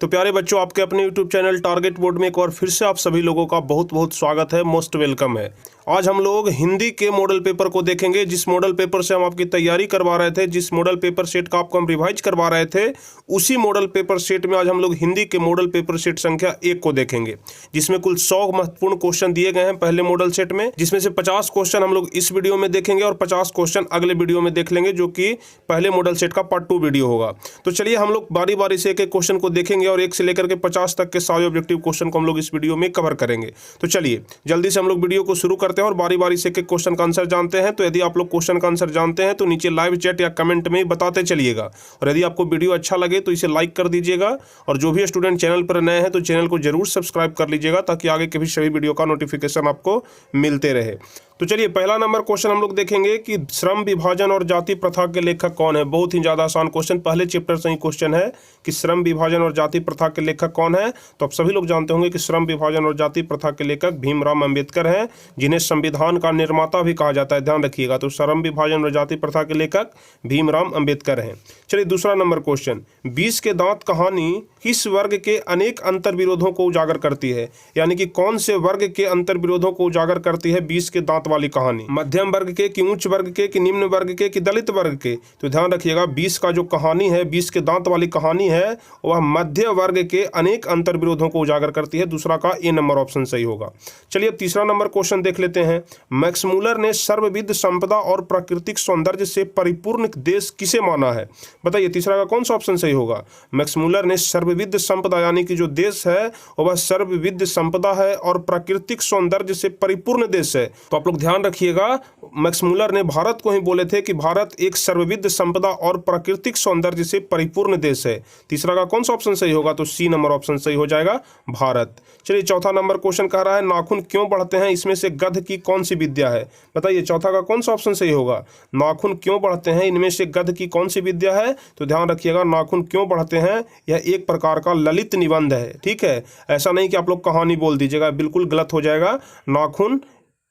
तो प्यारे बच्चों, आपके अपने YouTube चैनल टारगेट बोर्ड में एक बार फिर से आप सभी लोगों का बहुत बहुत स्वागत है, मोस्ट वेलकम है। आज हम लोग हिंदी के मॉडल पेपर को देखेंगे, जिस मॉडल पेपर से हम आपकी तैयारी करवा रहे थे, जिस मॉडल पेपर सेट का आपको हम रिवाइज करवा रहे थे, उसी मॉडल पेपर सेट में आज हम लोग हिंदी के मॉडल पेपर सेट संख्या 1 को देखेंगे, जिसमें कुल 100 महत्वपूर्ण क्वेश्चन दिए गए हैं पहले मॉडल सेट में, जिसमें से 50 क्वेश्चन हम लोग इस वीडियो में देखेंगे और 50 क्वेश्चन अगले वीडियो में देख लेंगे, जो कि पहले मॉडल सेट का पार्ट 2 वीडियो होगा। तो चलिए हम लोग बारी बारी से एक एक क्वेश्चन को देखेंगे और 1 से लेकर के 50 तक के सारे ऑब्जेक्टिव क्वेश्चन को हम लोग इस वीडियो में कवर करेंगे। तो चलिए जल्दी से हम लोग वीडियो को शुरू करते हैं और बारी बारी से एक एक क्वेश्चन का आंसर जानते हैं। तो यदि आप लोग क्वेश्चन का आंसर जानते हैं तो नीचे लाइव चैट या कमेंट में बताते चलिएगा, और यदि आपको वीडियो अच्छा लगे तो इसे लाइक कर दीजिएगा, और जो भी स्टूडेंट चैनल पर नए हैं तो चैनल को जरूर सब्सक्राइब कर लीजिएगा, ताकि आगे के भी सभी वीडियो का नोटिफिकेशन आपको मिलते रहे। तो चलिए पहला नंबर क्वेश्चन हम लोग देखेंगे कि श्रम विभाजन और जाति प्रथा के लेखक कौन है। बहुत ही ज़्यादा आसान क्वेश्चन, पहले चैप्टर से ही क्वेश्चन है कि श्रम विभाजन और जाति प्रथा के लेखक कौन है। तो आप सभी लोग जानते होंगे कि श्रम विभाजन और जाति प्रथा के लेखक भीमराव अंबेडकर हैं, जिन्हें संविधान का निर्माता भी कहा जाता है, ध्यान रखिएगा। तो श्रम विभाजन और जाति प्रथा के लेखक भीमराव अंबेडकर हैं। चलिए दूसरा नंबर क्वेश्चन, 20 के दांत कहानी किस वर्ग के अनेक अंतर विरोधों को उजागर करती है, यानी कि कौन से वर्ग के अंतर विरोधों को उजागर करती है 20 के दांत वाली कहानी। मध्यम वर्ग के, कि उच्च वर्ग के, कि निम्न वर्ग के, कि दलित वर्ग के। तो ध्यान रखिएगा 20 का जो कहानी है, 20 के दांत वाली कहानी है, वह मध्य वर्ग के अनेक अंतर विरोधों को उजागर करती है। दूसरा का ए नंबर ऑप्शन सही होगा। चलिए अब तीसरा नंबर क्वेश्चन देख लेते हैं। मैक्स मूलर ने सर्वविध संपदा और प्राकृतिक सौंदर्य से परिपूर्ण देश किसे माना है। बताइए तीसरा का कौन सा ऑप्शन सही होगा। मैक्स मूलर ने सर्वविध संपदा, यानी कि जो देश है वह सर्वविध संपदा है और प्राकृतिक सौंदर्य से परिपूर्ण देश है। तो आप लोग ध्यान रखिएगा, मैक्स मूलर ने भारत को ही बोले थे कि भारत एक सर्वविध संपदा और प्राकृतिक सौंदर्य से परिपूर्ण देश है। तीसरा का कौन सा ऑप्शन सही होगा। तो सी नंबर ऑप्शन सही हो जाएगा, भारत। चलिए चौथा नंबर क्वेश्चन कह रहा है नाखून क्यों बढ़ते हैं, इसमें से गध की कौन सी विद्या है। बताइए चौथा का कौन सा ऑप्शन सही होगा। नाखून क्यों बढ़ते हैं, इनमें से गध की कौन सी विद्या है। तो ध्यान रखिएगा, नाखून क्यों बढ़ते हैं यह एक प्रकार का ललित निबंध है, ठीक है। ऐसा नहीं कि आप लोग कहानी बोल दीजिएगा, बिल्कुल गलत हो जाएगा।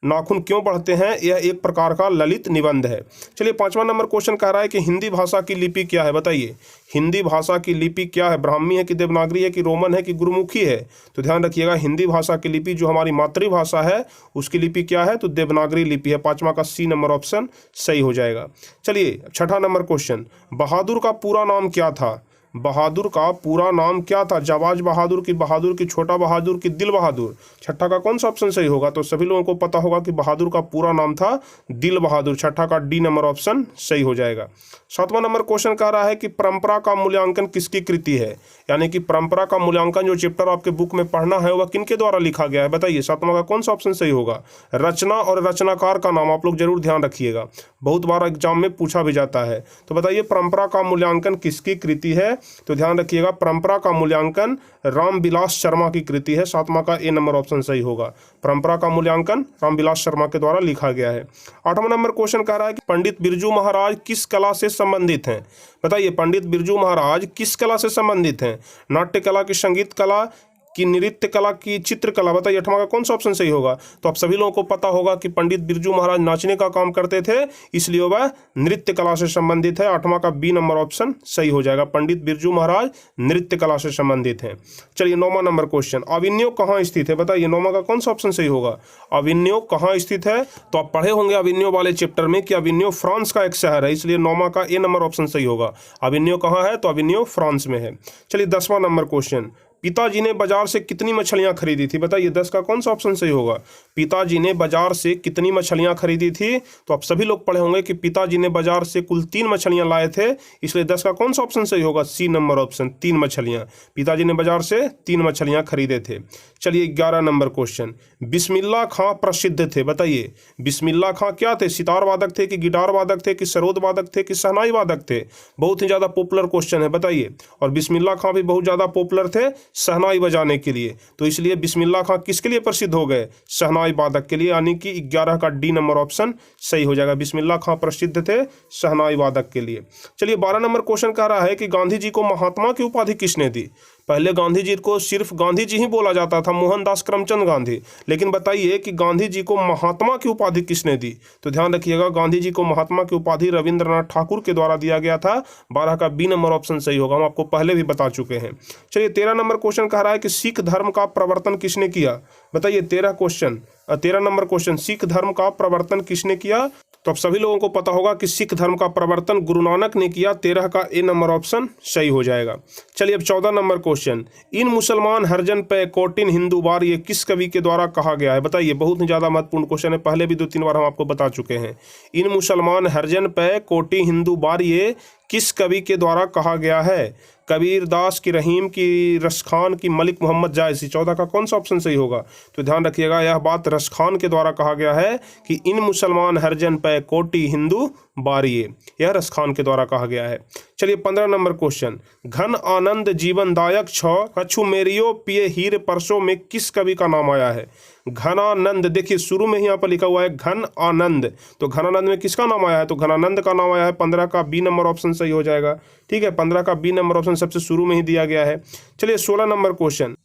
नाखून क्यों बढ़ते हैं यह एक प्रकार का ललित निबंध है। चलिए पांचवा नंबर क्वेश्चन कह रहा है कि हिंदी भाषा की लिपि क्या है। बताइए हिंदी भाषा की लिपि क्या है, ब्राह्मी है कि देवनागरी है कि रोमन है कि गुरुमुखी है। तो ध्यान रखिएगा, हिंदी भाषा की लिपि जो हमारी मातृभाषा है उसकी लिपि क्या है। तो देवनागरी लिपि है। पांचवा का सी नंबर ऑप्शन सही हो जाएगा। चलिए छठा नंबर क्वेश्चन, बहादुर का पूरा नाम क्या था। बहादुर का पूरा नाम क्या था। जाबाज बहादुर की छोटा बहादुर की दिल बहादुर। छठा का कौन सा ऑप्शन सही होगा। तो सभी लोगों को पता होगा कि बहादुर का पूरा नाम था दिल बहादुर। छठा का डी नंबर ऑप्शन सही हो जाएगा। सातवां नंबर क्वेश्चन कह रहा है कि परंपरा का मूल्यांकन किसकी कृति है, यानी कि परंपरा का मूल्यांकन जो चैप्टर आपके बुक में पढ़ना है वह किनके द्वारा लिखा गया है। बताइए सातवां का कौन सा ऑप्शन सही होगा। रचना और रचनाकार का नाम आप लोग जरूर ध्यान रखिएगा, बहुत बार एग्जाम में पूछा भी जाता है। तो बताइए परंपरा का मूल्यांकन किसकी कृति है। तो ध्यान रखिएगा, परंपरा का मूल्यांकन रामविलास शर्मा की कृति है। सातवां का ए नंबर ऑप्शन सही होगा। परंपरा का मूल्यांकन रामविलास शर्मा के द्वारा लिखा गया है। आठवां नंबर क्वेश्चन कह रहा है कि पंडित बिरजू महाराज किस कला से संबंधित हैं। बताइए पंडित बिरजू महाराज किस कला से संबंधित हैं। नाट्य कला की, संगीत कला की, नृत्य कला की, चित्रकला। बताइए आठवां का कौन सा ऑप्शन सही होगा। तो आप सभी लोगों को पता होगा कि पंडित बिरजू महाराज नाचने का काम करते थे, इसलिए वह नृत्य कला से संबंधित है। आठवां का बी नंबर ऑप्शन सही हो जाएगा, पंडित बिरजू महाराज नृत्य कला से संबंधित हैं। चलिए नौवां नंबर क्वेश्चन, अविन्यो कहाँ स्थित है। बताइए नौवां का कौन सा ऑप्शन सही होगा। अविन्यो कहाँ स्थित है। तो आप पढ़े होंगे अविन्यो वाले चैप्टर में कि अविन्यो फ्रांस का एक शहर है, इसलिए नौवां का ए नंबर ऑप्शन सही होगा। अविन्यो कहाँ है। तो अविन्यो फ्रांस में है। चलिए 10वां नंबर क्वेश्चन, पिताजी ने बाजार से कितनी मछलियां खरीदी थी। बताइए 10 का कौन सा ऑप्शन सही होगा। पिताजी ने बाजार से कितनी मछलियां खरीदी थी। तो आप सभी लोग पढ़े होंगे कि पिताजी ने बाजार से कुल 3 मछलियां लाए थे, इसलिए 10 का कौन सा ऑप्शन सही होगा। सी नंबर ऑप्शन 3 मछलियां। पिताजी ने बाजार से 3 मछलियां खरीदे थे। चलिए 11 नंबर क्वेश्चन, बिस्मिल्लाह खां प्रसिद्ध थे। बताइए बिस्मिल्लाह खां क्या थे, सितार वादक थे कि गिटार वादक थे कि सरोद वादक थे कि शहनाई वादक थे। बहुत ही ज़्यादा पॉपुलर क्वेश्चन है, बताइए। और बिस्मिल्लाह खां भी बहुत ज़्यादा पॉपुलर थे शहनाई बजाने के लिए, तो इसलिए बिस्मिल्लाह खां किसके लिए प्रसिद्ध हो गए, शहनाई वादक के लिए, यानी कि 11 का डी नंबर ऑप्शन सही हो जाएगा। बिस्मिल्लाह खां प्रसिद्ध थे शहनाई वादक के लिए। चलिए 12 नंबर क्वेश्चन कह रहा है कि गांधी जी को महात्मा की उपाधि किसने दी। पहले गांधी जी को सिर्फ गांधी जी ही बोला जाता था, मोहनदास करमचंद गांधी। लेकिन बताइए कि गांधी जी को महात्मा की उपाधि किसने दी? तो ध्यान रखिएगा, गांधी जी को महात्मा की उपाधि रविंद्रनाथ ठाकुर के द्वारा दिया गया था। 12 का बी नंबर ऑप्शन सही होगा, हम आपको पहले भी बता चुके हैं। चलिए 13 नंबर क्वेश्चन कह रहा है कि सिख धर्म का प्रवर्तन किसने किया? बताइए 13 नंबर क्वेश्चन, सिख धर्म का प्रवर्तन किसने किया? तो अब सभी लोगों को पता होगा कि सिख धर्म का प्रवर्तन गुरु नानक ने किया। 13 का ए नंबर ऑप्शन सही हो जाएगा। चलिए अब 14 नंबर क्वेश्चन, इन मुसलमान हरजन पे कोटिन हिंदू बार, ये किस कवि के द्वारा कहा गया है? बताइए, बहुत ही ज़्यादा महत्वपूर्ण क्वेश्चन है, पहले भी 2-3 बार हम आपको बता चुके हैं। इन मुसलमान हरजन पे कोटि हिंदू बार, ये किस कवि के द्वारा कहा गया है? कबीर दास की, रहीम की, रसखान की, मलिक मोहम्मद जायसी। 14 का कौन सा ऑप्शन सही होगा? तो ध्यान रखिएगा, यह बात रसखान के द्वारा कहा गया है कि इन मुसलमान हरजन पे कोटि हिंदू बारिये, यह रसखान के द्वारा कहा गया है। चलिए 15 नंबर क्वेश्चन, घन आनंद जीवनदायक छ कछु मेरियो पिए हीर परसों में किस कवि का नाम आया है? घनानंद, देखिए शुरू में ही यहाँ पर लिखा हुआ है घन आनंद, तो घनानंद में किसका नाम आया है? तो घनानंद का नाम आया है। 15 का बी नंबर ऑप्शन सही हो जाएगा। ठीक है, 15 का बी नंबर ऑप्शन सबसे शुरू में ही दिया गया है। चलिए 16 नंबर क्वेश्चन,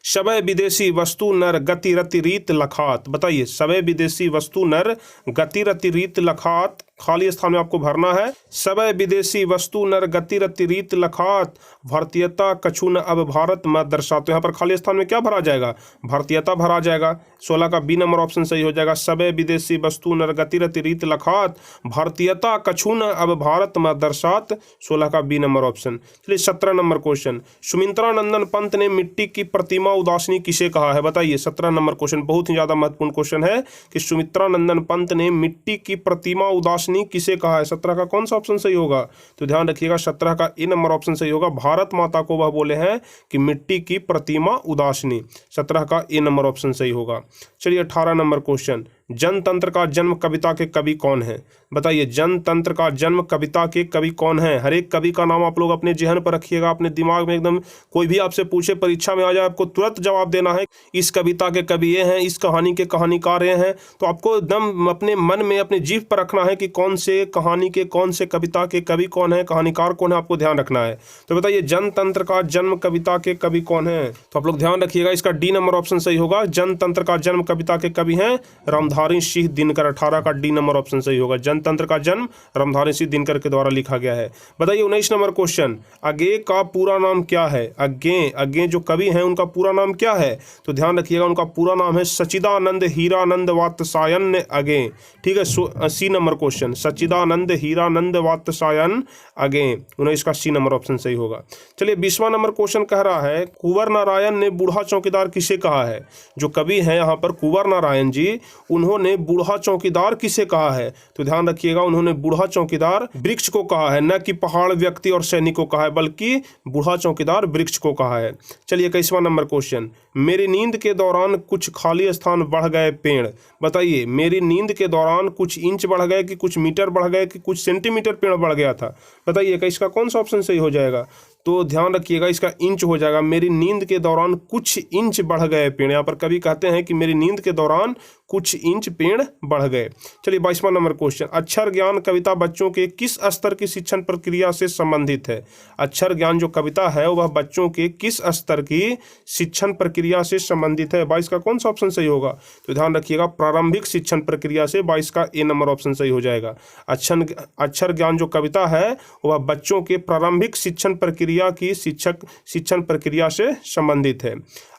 शबे विदेशी वस्तु नर गति रति रीत लखात। बताइए, शबे विदेशी वस्तु नर गति रति रीत लखात, खाली स्थान में आपको भरना है। शबे विदेशी वस्तु नर गति रति रीत लखात, भारतीयता कछु न अब भारत में दर्शाते। यहाँ पर खाली स्थान में क्या भरा जाएगा? भारतीयता भरा जाएगा। 16 का बी नंबर ऑप्शन सही हो जाएगा। शबे विदेशी वस्तु नर गति रति रीत लखात, भारतीयता कछु न अब भारत में दर्शात। 16 का बी नंबर ऑप्शन। चलिए 17 नंबर क्वेश्चन, सुमित्रा नंदन पंत ने मिट्टी की प्रतिमा उदासनी किसे कहा है? बताइए, 17 नंबर क्वेश्चन बहुत ही ज्यादा महत्वपूर्ण क्वेश्चन है कि सुमित्रा नंदन पंत ने मिट्टी की प्रतिमा उदासनी किसे कहा है? 17 का कौन सा ऑप्शन सही होगा? तो ध्यान रखिएगा, 17 का ए नंबर ऑप्शन सही होगा। भारत माता को वह बोले हैं कि मिट्टी की प्रतिमा उदासनी। 17 का ए नंबर ऑप्शन सही होगा। चलिए 18 नंबर क्वेश्चन, जनतंत्र का जन्म कविता के कवि कौन है? बताइए, जनतंत्र का जन्म कविता के कवि कौन है? हर एक कवि का नाम आप लोग अपने जहन पर रखिएगा, अपने दिमाग में एकदम, कोई भी आपसे पूछे परीक्षा में आ जाए, आपको तुरंत जवाब देना है। इस कविता के कवि ये हैं, इस कहानी के कहानीकार ये हैं। तो आपको एकदम अपने मन में, अपने जीभ पर रखना है कि कौन से कहानी के, कौन से कविता के कवि कौन है, कहानीकार कौन है, आपको ध्यान रखना है। तो बताइए, जनतंत्र का जन्म कविता के कवि कौन है? तो आप लोग ध्यान रखिएगा, इसका डी नंबर ऑप्शन सही होगा। जनतंत्र का जन्म कविता के कवि हैं रामधारी सिंह दिनकर। 18 का डी नंबर ऑप्शन सही होगा। जनतंत्र का जन्म रामधारी सिंह दिनकर के द्वारा लिखा गया है। बताइए 19 नंबर क्वेश्चन, अगे का पूरा नाम क्या है? अगे जो कवि हैं उनका पूरा नाम क्या है? तो ध्यान रखिएगा, उनका पूरा नाम है सच्चिदानंद हीरानंद वात्स्यायन अगे। ठीक है, सी नंबर क्वेश्चन, सच्चिदानंद हीरानंद वात्स्यायन अगे। 19 का सी नंबर ऑप्शन सही होगा। चलिए 20वां नंबर क्वेश्चन कह रहा है, कुंवर नारायण ने बूढ़ा चौकीदार किसे कहा है? जो कवि है यहाँ पर कुंवर नारायण जी, उन्होंने बूढ़ा चौकीदार किसे कहा है? तो ध्यान रखिएगा, उन्होंने बूढ़ा चौकीदार वृक्ष को कहा है, न कि पहाड़, व्यक्ति और सैनिक को कहा है, बल्कि बूढ़ा चौकीदार वृक्ष को कहा है। चलिए 21वां नंबर क्वेश्चन, मेरी नींद के दौरान कुछ खाली स्थान बढ़ गए पेड़। बताइए, मेरी नींद के दौरान कुछ इंच बढ़ गए कि कुछ मीटर बढ़ गए कि कुछ सेंटीमीटर पेड़ बढ़ गया था? बताइए, इसका कौन सा ऑप्शन सही हो जाएगा? तो ध्यान रखिएगा, इसका इंच हो जाएगा। मेरी नींद के दौरान कुछ इंच बढ़ गए पेड़। यहाँ पर कवि कहते हैं कि मेरी नींद के दौरान कुछ इंच पेड़ बढ़ गए। चलिए 22वां नंबर क्वेश्चन, अक्षर ज्ञान कविता बच्चों के किस स्तर की शिक्षण प्रक्रिया से संबंधित है? अक्षर ज्ञान जो कविता है वह बच्चों के किस स्तर की शिक्षण प्रक्रिया से संबंधित है? 22 का कौन सा ऑप्शन सही होगा? तो ध्यान रखिएगा, प्रारंभिक शिक्षण प्रक्रिया से। 22 का ए नंबर ऑप्शन सही हो जाएगा। अक्षर ज्ञान जो कविता है वह बच्चों के प्रारंभिक शिक्षण प्रक्रिया की शिक्षण प्रक्रिया से संबंधित है।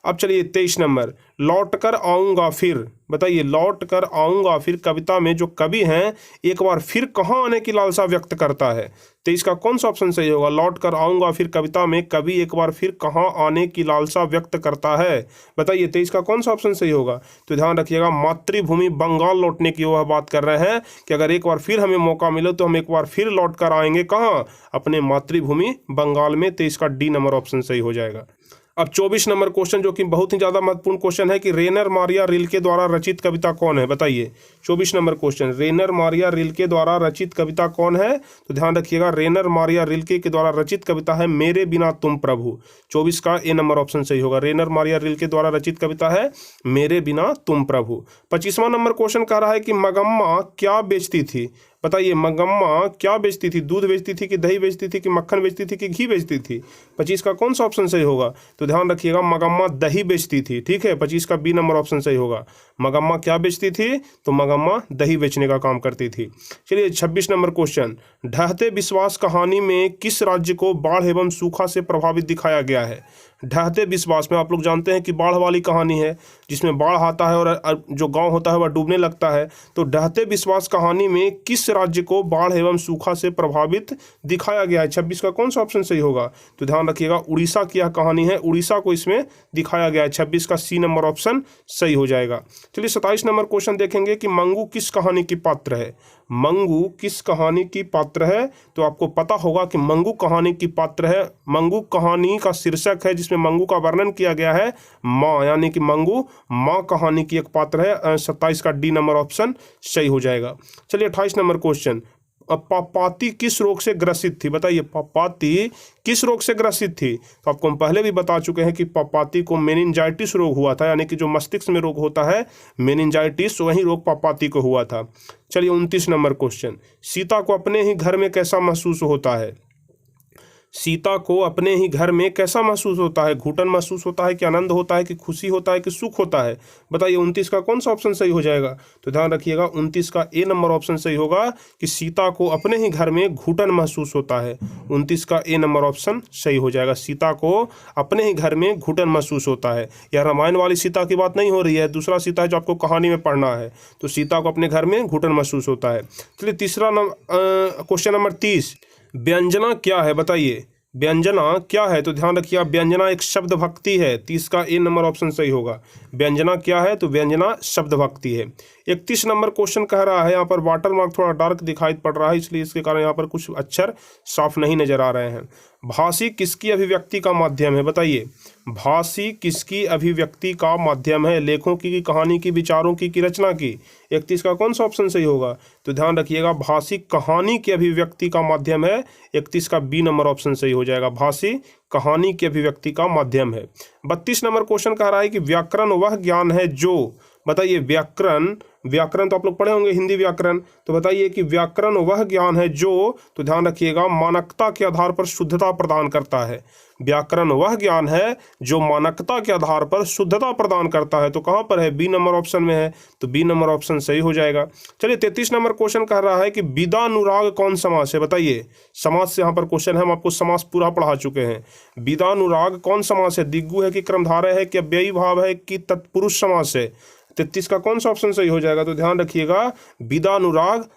अब चलिए 23 नंबर, लौट कर आऊँगा फिर। बताइए, लौट कर आऊँगा फिर कविता में जो कवि हैं एक बार फिर कहाँ आने की लालसा व्यक्त करता है? 23 का कौन सा ऑप्शन सही होगा? लौट कर आऊँगा फिर कविता में कवि एक बार फिर कहाँ आने की लालसा व्यक्त करता है? बताइए 23 का कौन सा ऑप्शन सही होगा? तो ध्यान रखिएगा, मातृभूमि बंगाल लौटने की वह बात कर रहे हैं कि अगर एक बार फिर हमें मौका मिले तो हम एक बार फिर लौट कर आएंगे। कहाँ? अपने मातृभूमि बंगाल में। 23 का डी नंबर ऑप्शन सही हो जाएगा। अब 24 नंबर क्वेश्चन, जो कि बहुत ही ज़्यादा महत्वपूर्ण क्वेश्चन है कि रेनर मारिया रिल्के द्वारा रचित कविता कौन है? बताइए 24 नंबर क्वेश्चन, रेनर मारिया रिल्के द्वारा रचित कविता कौन है? तो ध्यान रखिएगा, रेनर मारिया रिल्के के द्वारा रचित कविता है मेरे बिना तुम प्रभु। 24 का ए नंबर ऑप्शन सही होगा। रेनर मारिया रिल्के द्वारा रचित कविता है मेरे बिना तुम प्रभु। 25वां नंबर क्वेश्चन कह रहा है कि मगम्मा क्या बेचती थी? बताइए मगम्मा क्या बेचती थी? दूध बेचती थी कि दही बेचती थी कि मक्खन बेचती थी कि घी बेचती थी? 25 का कौन सा ऑप्शन सही होगा? तो ध्यान रखिएगा मगम्मा दही बेचती थी। ठीक है, 25 का बी नंबर ऑप्शन सही होगा। मगम्मा क्या बेचती थी? तो मगम्मा दही बेचने का काम करती थी। चलिए 26 नंबर क्वेश्चन, ढहते विश्वास कहानी में किस राज्य को बाढ़ एवं सूखा से प्रभावित दिखाया गया है? ढहते विश्वास में आप लोग जानते हैं कि बाढ़ वाली कहानी है, जिसमें बाढ़ आता है और जो गांव होता है वह डूबने लगता है। तो ढहते विश्वास कहानी में किस राज्य को बाढ़ एवं सूखा से प्रभावित दिखाया गया है? 26 का कौन सा ऑप्शन सही होगा? तो ध्यान रखिएगा उड़ीसा की यह कहानी है, उड़ीसा को इसमें दिखाया गया है। 26 का सी नंबर ऑप्शन सही हो जाएगा। चलिए 27 नंबर क्वेश्चन देखेंगे कि मंगू किस कहानी की पात्र है? मंगू किस कहानी की पात्र है? तो आपको पता होगा कि मंगू कहानी की पात्र है। मंगू कहानी का शीर्षक है जिसमें मंगू का वर्णन किया गया है माँ, यानी कि मंगू माँ कहानी की एक पात्र है। 27 का डी नंबर ऑप्शन सही हो जाएगा। चलिए 28 नंबर क्वेश्चन, पापाती किस रोग से ग्रसित थी? बताइए पापाती किस रोग से ग्रसित थी? तो आपको हम पहले भी बता चुके हैं कि पापाती को मेनिंजाइटिस रोग हुआ था, यानी कि जो मस्तिष्क में रोग होता है मेनिंजाइटिस, वही रोग पापाती को हुआ था। चलिए 29 नंबर क्वेश्चन, सीता को अपने ही घर में कैसा महसूस होता है? सीता को अपने ही घर में कैसा महसूस होता है? घुटन महसूस होता है कि आनंद होता है कि खुशी होता है कि सुख होता है? बताइए 29 का कौन सा ऑप्शन सही हो जाएगा? तो ध्यान रखिएगा 29 का ए नंबर ऑप्शन सही होगा कि सीता को अपने ही घर में घुटन महसूस होता है। 29 का ए नंबर ऑप्शन सही हो जाएगा, सीता को अपने ही घर में घुटन महसूस होता है। यह रामायण वाली सीता की बात नहीं हो रही है, दूसरा सीता है जो आपको कहानी में पढ़ना है। तो सीता को अपने घर में घुटन महसूस होता है। चलिए तीसरा क्वेश्चन नंबर 30, व्यंजना क्या है? बताइए व्यंजना क्या है? तो ध्यान रखिए व्यंजना एक शब्द भक्ति है। 30 का ए नंबर ऑप्शन सही होगा। व्यंजना क्या है? तो व्यंजना शब्द भक्ति है। 31 नंबर क्वेश्चन कह रहा है, यहाँ पर वाटर मार्क थोड़ा डार्क दिखाई पड़ रहा है, इसलिए इसके कारण यहाँ पर कुछ अक्षर साफ नहीं नजर आ रहे हैं। भाषी किसकी अभिव्यक्ति का माध्यम है? बताइए भाषी किसकी अभिव्यक्ति का माध्यम है? लेखों की कहानी की, विचारों की रचना की? 31 का कौन सा ऑप्शन सही होगा? तो ध्यान रखिएगा भाषी कहानी की अभिव्यक्ति का माध्यम है। 31 का बी नंबर ऑप्शन सही हो जाएगा, भाषी कहानी की अभिव्यक्ति का माध्यम है। 32 नंबर क्वेश्चन कह रहा है कि व्याकरण वह ज्ञान है जो, बताइए व्याकरण तो आप लोग पढ़े होंगे हिंदी व्याकरण, तो बताइए कि व्याकरण वह ज्ञान है जो, तो ध्यान रखिएगा मानकता के आधार पर शुद्धता प्रदान करता है। व्याकरण वह ज्ञान है जो मानकता के आधार पर शुद्धता प्रदान करता है। तो कहाँ पर है? बी नंबर ऑप्शन में है, तो बी नंबर ऑप्शन सही हो जाएगा। चलिए 33 नंबर क्वेश्चन कह रहा है कि विदानुराग कौन समास है? बताइए समास से यहाँ पर क्वेश्चन है, हम आपको समास पूरा पढ़ा चुके हैं। विदानुराग कौन समास है? दिग्गु है कि क्रमधारय है कि अव्ययी भाव है कि तत्पुरुष समास है? 33 का कौन सा ऑप्शन सही हो जाएगा? तो ध्यान रखिएगा विदानुराग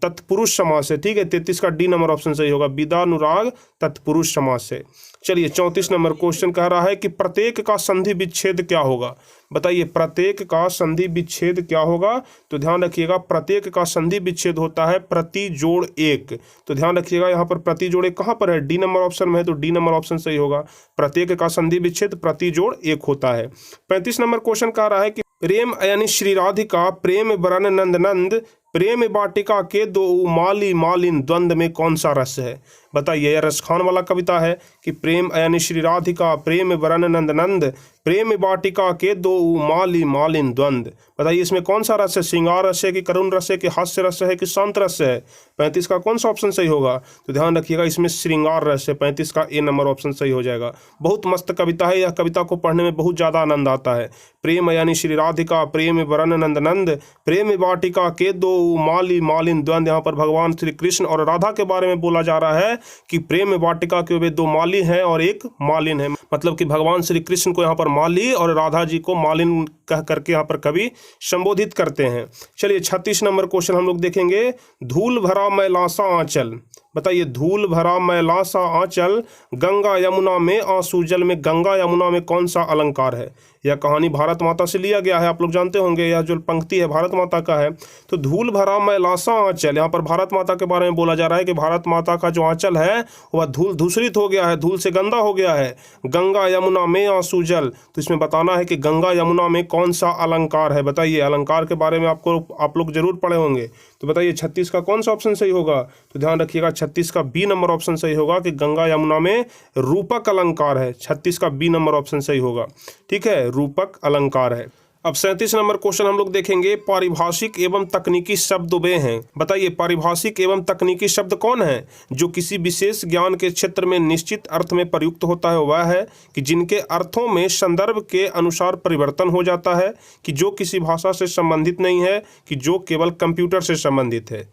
तत्पुरुष समास है। ठीक है, 33 का डी नंबर ऑप्शन सही होगा, विदानुराग तत्पुरुष समास है। चलिए 34 नंबर क्वेश्चन कह रहा है कि प्रत्येक का संधि विच्छेद क्या होगा? बताइए प्रत्येक का संधि विच्छेद क्या होगा? तो ध्यान रखिएगा प्रत्येक का संधि विच्छेद होता है प्रति जोड़ एक। तो ध्यान रखिएगा यहाँ पर प्रति जोड़ एक कहाँ पर है? डी नंबर ऑप्शन में है, तो डी नंबर ऑप्शन सही होगा। प्रत्येक का संधि विच्छेद प्रति जोड़ एक होता है। 35 नंबर क्वेश्चन कह रहा है कि प्रेम यानी श्री राधिका प्रेम बरन नंद नंद प्रेम वाटिका के दो माली मालिन द्वंद्व में कौन सा रस है? बताइए यह रसखान वाला कविता है कि प्रेम यानी श्री राधिका प्रेम बरन नंद नंद प्रेम वाटिका के दो माली मालिन द्वंद्व। बताइए इसमें कौन सा रस है? श्रृंगार रस है कि करुण रस है कि हास्य रस है कि शांत रस है? 35 का कौन सा ऑप्शन सही होगा? तो ध्यान रखिएगा इसमें श्रृंगार रस है। 35 का ए नंबर ऑप्शन सही हो जाएगा। बहुत मस्त कविता है, यह कविता को पढ़ने में बहुत ज़्यादा आनंद आता है। प्रेम यानी श्री राधिका प्रेम बरन नंद नंद प्रेम वाटिका के दो माली मालिन द्वंद्व। यहाँ पर भगवान श्री कृष्ण और राधा के बारे में बोला जा रहा है कि प्रेम वाटिका के वे दो माली हैं और एक मालिन है। मतलब कि भगवान श्री कृष्ण को यहाँ पर माली और राधा जी को मालिन कह करके यहाँ पर कवि संबोधित करते हैं। चलिए 36 नंबर क्वेश्चन हम लोग देखेंगे, धूल भरा मैलासा आंचल। बताइए धूल भरा मैलासा आंचल गंगा यमुना में आंसू जल में गंगा यमुना में कौन सा अलंकार है? यह कहानी भारत माता से लिया गया है, आप लोग जानते होंगे, यह जो पंक्ति है भारत माता का है। तो धूल भरा मैलासा आंचल, यहाँ पर भारत माता के बारे में बोला जा रहा है कि भारत माता का जो आंचल है वह धूल धूसरित हो गया है, धूल से गंदा हो गया है। गंगा यमुना में आंसू जल, तो इसमें बताना है कि गंगा यमुना में कौन सा अलंकार है? बताइए अलंकार के बारे में आप लोग जरूर पढ़े होंगे, तो बताइए 36 का कौन सा ऑप्शन सही होगा? तो ध्यान रखिएगा 36 का बी नंबर ऑप्शन सही होगा कि गंगा यमुना में रूपक अलंकार है। 36 का बी नंबर ऑप्शन सही होगा। ठीक है, रूपक अलंकार है। अब 37 नंबर क्वेश्चन हम लोग देखेंगे, पारिभाषिक एवं तकनीकी शब्द वे हैं। बताइए पारिभाषिक एवं तकनीकी शब्द कौन है? जो किसी विशेष ज्ञान के क्षेत्र में निश्चित अर्थ में प्रयुक्त होता है वह है कि जिनके अर्थों में संदर्भ के अनुसार परिवर्तन हो जाता है, कि जो किसी भाषा से संबंधित नहीं है, कि जो केवल कंप्यूटर से संबंधित है।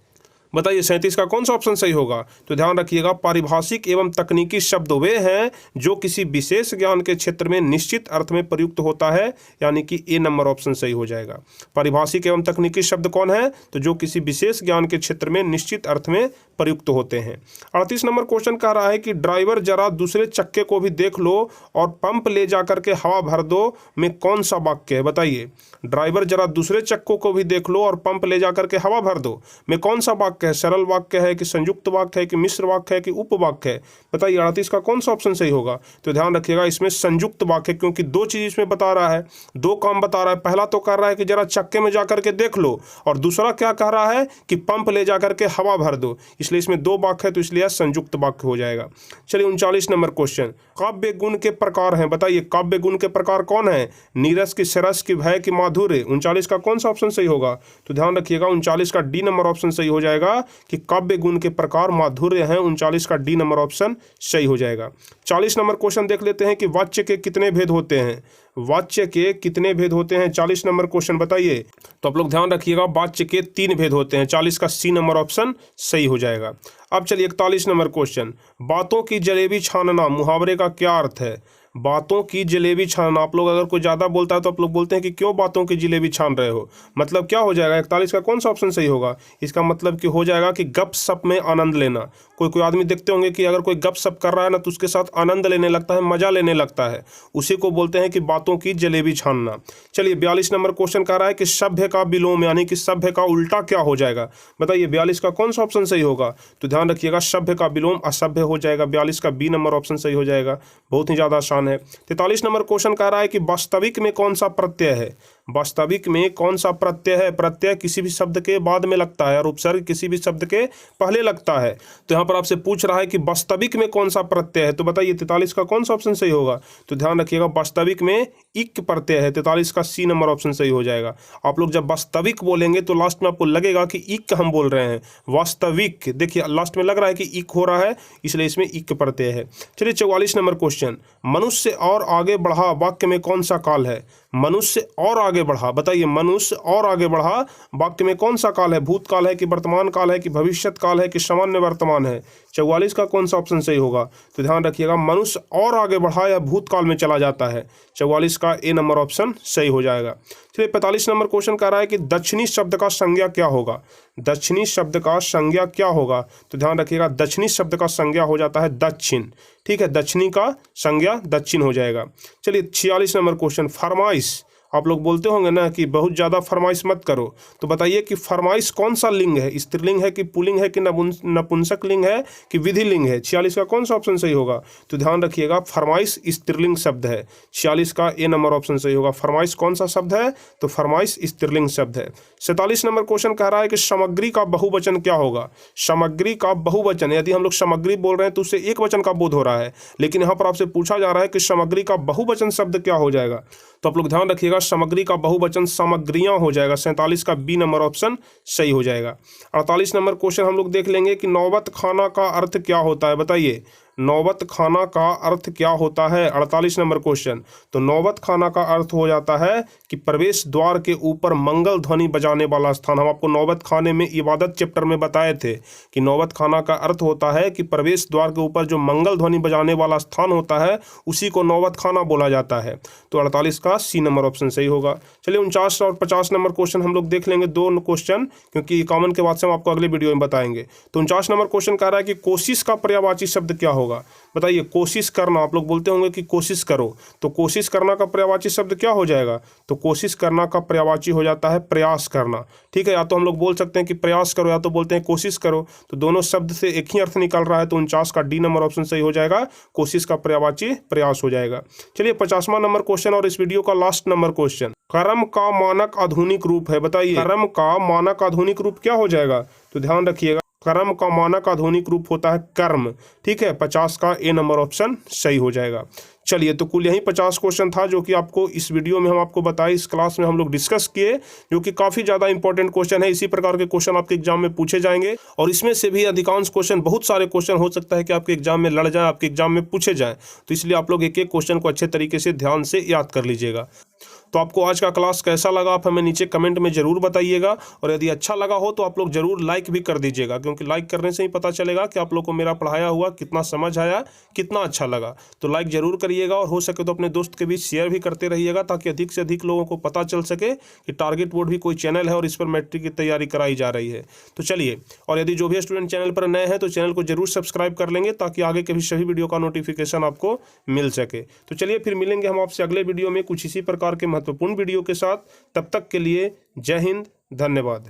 बताइए 37 का कौन सा ऑप्शन सही होगा? तो ध्यान रखिएगा, पारिभाषिक एवं तकनीकी शब्द वे हैं जो किसी विशेष ज्ञान के क्षेत्र में निश्चित अर्थ में प्रयुक्त होता है, यानी कि ए नंबर ऑप्शन सही हो जाएगा। पारिभाषिक एवं तकनीकी शब्द कौन है? तो जो किसी विशेष ज्ञान के क्षेत्र में निश्चित अर्थ में प्रयुक्त होते हैं। 38 नंबर क्वेश्चन कह रहा है कि ड्राइवर जरा दूसरे चक्के को भी देख लो और पंप ले जा करके हवा भर दो में कौन सा वाक्य है? बताइए ड्राइवर जरा दूसरे चक्कों को भी देख लो और पंप ले जा करके हवा भर दो में कौन सा वाक्य है? सरल वाक्य है कि संयुक्त वाक्य है कि मिश्र वाक्य है कि उपवाक्य है? बताइए 38 का कौन सा ऑप्शन सही होगा? तो ध्यान रखिएगा इसमें संयुक्त वाक्य, क्योंकि दो चीज इसमें बता रहा है, दो काम बता रहा है। पहला तो कर रहा है कि जरा चक्के में जाकर के देख लो, और दूसरा क्या कह रहा है कि पंप ले जाकर के हवा भर दो, इसलिए इसमें दो वाक्य है, तो इसलिए संयुक्त वाक्य हो जाएगा। चलिए 39 नंबर क्वेश्चन, काव्य गुण के प्रकार हैं। बताइए काव्य गुण के प्रकार कौन है? नीरस की, सरस की, भय की, माधुर्य। 39 का कौन सा ऑप्शन सही होगा? तो ध्यान रखिएगा 39 का डी नंबर ऑप्शन सही हो जाएगा कि काव्य गुण के प्रकार माधुर्य हैं। 39 का डी नंबर ऑप्शन सही हो जाएगा। 40 नंबर क्वेश्चन देख लेते हैं कि वाच्य के कितने भेद होते हैं? वाच्य के कितने भेद होते हैं? 40 नंबर क्वेश्चन बताइए। तो आप लोग ध्यान रखिएगा वाच्य के 3 भेद होते हैं। 40 का सी नंबर ऑप्शन सही हो जाएगा। अब चलिए 41 नंबर क्वेश्चन, बातों की जलेबी छानना मुहावरे का क्या अर्थ है? बातों की जलेबी छानना, आप लोग अगर कोई ज़्यादा बोलता है तो आप लोग बोलते हैं कि क्यों बातों की जलेबी छान रहे हो, मतलब क्या हो जाएगा? 41 का कौन सा ऑप्शन सही होगा? इसका मतलब कि हो जाएगा कि गप सप में आनंद लेना। कोई आदमी देखते होंगे कि अगर कोई गप सप कर रहा है ना तो उसके साथ आनंद लेने लगता है, मजा लेने लगता है, उसी को बोलते हैं कि बातों की जलेबी छानना। चलिए 42 नंबर क्वेश्चन कह रहा है कि सभ्य का विलोम यानी कि सभ्य का उल्टा क्या हो जाएगा? बताइए 42 का कौन सा ऑप्शन सही होगा? तो ध्यान रखिएगा सभ्य का विलोम असभ्य हो जाएगा। 42 का बी नंबर ऑप्शन सही हो जाएगा, बहुत ही ज़्यादा आसान है। 43 नंबर क्वेश्चन कह रहा है कि वास्तविक में कौन सा प्रत्यय है? वास्तविक में कौन सा प्रत्यय है? प्रत्यय किसी भी शब्द के बाद में लगता है और उपसर्ग किसी भी शब्द के पहले लगता है। तो यहाँ पर आपसे पूछ रहा है कि वास्तविक में कौन सा प्रत्यय है, तो बताइए 43 का कौन सा ऑप्शन सही होगा? तो ध्यान रखिएगा वास्तविक में इक प्रत्यय है। 43 का सी नंबर ऑप्शन सही हो जाएगा। आप लोग जब वास्तविक बोलेंगे तो लास्ट में आपको लगेगा कि इक हम बोल रहे हैं, वास्तविक देखिए लास्ट में लग रहा है कि इक हो रहा है, इसलिए इसमें इक प्रत्यय है। चलिए 44 नंबर क्वेश्चन, मनुष्य और आगे बढ़ा वाक्य में कौन सा काल है? मनुष्य और आगे बढ़ा, बताइए मनुष्य और आगे बढ़ा वाक्य में कौन सा काल है? भूतकाल है कि वर्तमान काल है कि भविष्यत काल है कि सामान्य वर्तमान है? 44 का कौन सा ऑप्शन सही होगा? तो ध्यान रखिएगा मनुष्य और आगे बढ़ा या भूतकाल में चला जाता है। 44 का ए नंबर ऑप्शन सही हो जाएगा। चलिए 45 नंबर क्वेश्चन कह रहा है कि दक्षिणी शब्द का संज्ञा क्या होगा? दक्षिणी शब्द का संज्ञा क्या होगा? तो ध्यान रखिएगा दक्षिणी शब्द का संज्ञा हो जाता है दक्षिण। ठीक है, दक्षिणी का संज्ञा दक्षिण हो जाएगा। चलिए 46 नंबर क्वेश्चन, फरमाइश। आप लोग बोलते होंगे ना कि बहुत ज़्यादा फरमाइश मत करो, तो बताइए कि फरमाइश कौन सा लिंग है? स्त्रीलिंग है कि पुल्लिंग है कि नपुंसक लिंग है कि विधि लिंग है? 46 का कौन सा ऑप्शन सही होगा? तो ध्यान रखिएगा फरमाइश स्त्रीलिंग शब्द है। 46 का ए नंबर ऑप्शन सही होगा। फरमाइश कौन सा शब्द है? तो फरमाइश स्त्रीलिंग शब्द है। 47 नंबर क्वेश्चन कह रहा है कि सामग्री का बहुवचन क्या होगा? सामग्री का बहुवचन, यदि हम लोग सामग्री बोल रहे हैं तो उससे एक वचन का बोध हो रहा है, लेकिन यहाँ पर आपसे पूछा जा रहा है कि सामग्री का बहुवचन शब्द क्या हो जाएगा? तो आप लोग ध्यान रखिएगा सामग्री का बहुवचन सामग्रियां हो जाएगा। 47 का बी नंबर ऑप्शन सही हो जाएगा। 48 नंबर क्वेश्चन हम लोग देख लेंगे कि नौबत खाना का अर्थ क्या होता है? बताइए नौबत खाना का अर्थ क्या होता है? 48 नंबर क्वेश्चन, तो नौबत खाना का अर्थ हो जाता है कि प्रवेश द्वार के ऊपर मंगल ध्वनि बजाने वाला स्थान। हम आपको नौबत खाने में इबादत चैप्टर में बताए थे कि नौबत खाना का अर्थ होता है कि प्रवेश द्वार के ऊपर जो मंगल ध्वनि बजाने वाला स्थान होता है उसी को नौबत खाना बोला जाता है। तो 48 का सी नंबर ऑप्शन सही होगा। चलिए 49 और 50 नंबर क्वेश्चन हम लोग देख लेंगे, दो क्वेश्चन, क्योंकि कॉमन के बाद से हम आपको अगले वीडियो में बताएंगे। तो 49 नंबर क्वेश्चन कह रहा है कि कोशिश का पर्यायवाची शब्द क्या होगा? बताइए कोशिश करना, आप लोग बोलते होंगे कि कोशिश करो, तो कोशिश करना का पर्यायवाची शब्द क्या हो जाएगा? तो कोशिश करना का पर्यायवाची हो जाता है प्रयास करना। ठीक है, या तो हम लोग बोल सकते हैं कि प्रयास करो या तो बोलते हैं कोशिश करो, तो दोनों शब्द से एक ही अर्थ निकल रहा है, तो 49 का डी नंबर ऑप्शन सही हो जाएगा। कोशिश का पर्यायवाची प्रयास हो जाएगा। चलिए 50वां नंबर क्वेश्चन और इस वीडियो का लास्ट नंबर क्वेश्चन, कर्म का मानक आधुनिक रूप है। बताइए कर्म का मानक आधुनिक रूप क्या हो जाएगा? तो ध्यान रखिएगा कर्म का मानक आधुनिक रूप होता है कर्म। ठीक है, 50 का ए नंबर ऑप्शन सही हो जाएगा। चलिए, तो कुल यही 50 क्वेश्चन था जो कि आपको इस वीडियो में हम आपको बताए, इस क्लास में हम लोग डिस्कस किए, जो कि काफ़ी ज़्यादा इंपॉर्टेंट क्वेश्चन है। इसी प्रकार के क्वेश्चन आपके एग्जाम में पूछे जाएंगे और इसमें से भी अधिकांश क्वेश्चन, बहुत सारे क्वेश्चन हो सकता है कि आपके एग्जाम में लड़ जाए, आपके एग्जाम में पूछे जाएँ। तो इसलिए आप लोग एक एक क्वेश्चन को अच्छे तरीके से ध्यान से याद कर लीजिएगा। तो आपको आज का क्लास कैसा लगा आप हमें नीचे कमेंट में ज़रूर बताइएगा, और यदि अच्छा लगा हो तो आप लोग ज़रूर लाइक भी कर दीजिएगा, क्योंकि लाइक करने से ही पता चलेगा कि आप लोग को मेरा पढ़ाया हुआ कितना समझ आया, कितना अच्छा लगा। तो लाइक ज़रूर करिएगा और हो सके तो अपने दोस्त के बीच शेयर भी करते रहिएगा, ताकि अधिक से अधिक लोगों को पता चल सके कि टारगेट बोर्ड भी कोई चैनल है और इस पर मैट्रिक की तैयारी कराई जा रही है। तो चलिए, और यदि जो भी स्टूडेंट चैनल पर नए हैं तो चैनल को जरूर सब्सक्राइब कर लेंगे, ताकि आगे के भी सभी वीडियो का नोटिफिकेशन आपको मिल सके। तो चलिए, फिर मिलेंगे हम आपसे अगले वीडियो में कुछ इसी प्रकार के महत्वपूर्ण वीडियो के साथ। तब तक के लिए जय हिंद, धन्यवाद।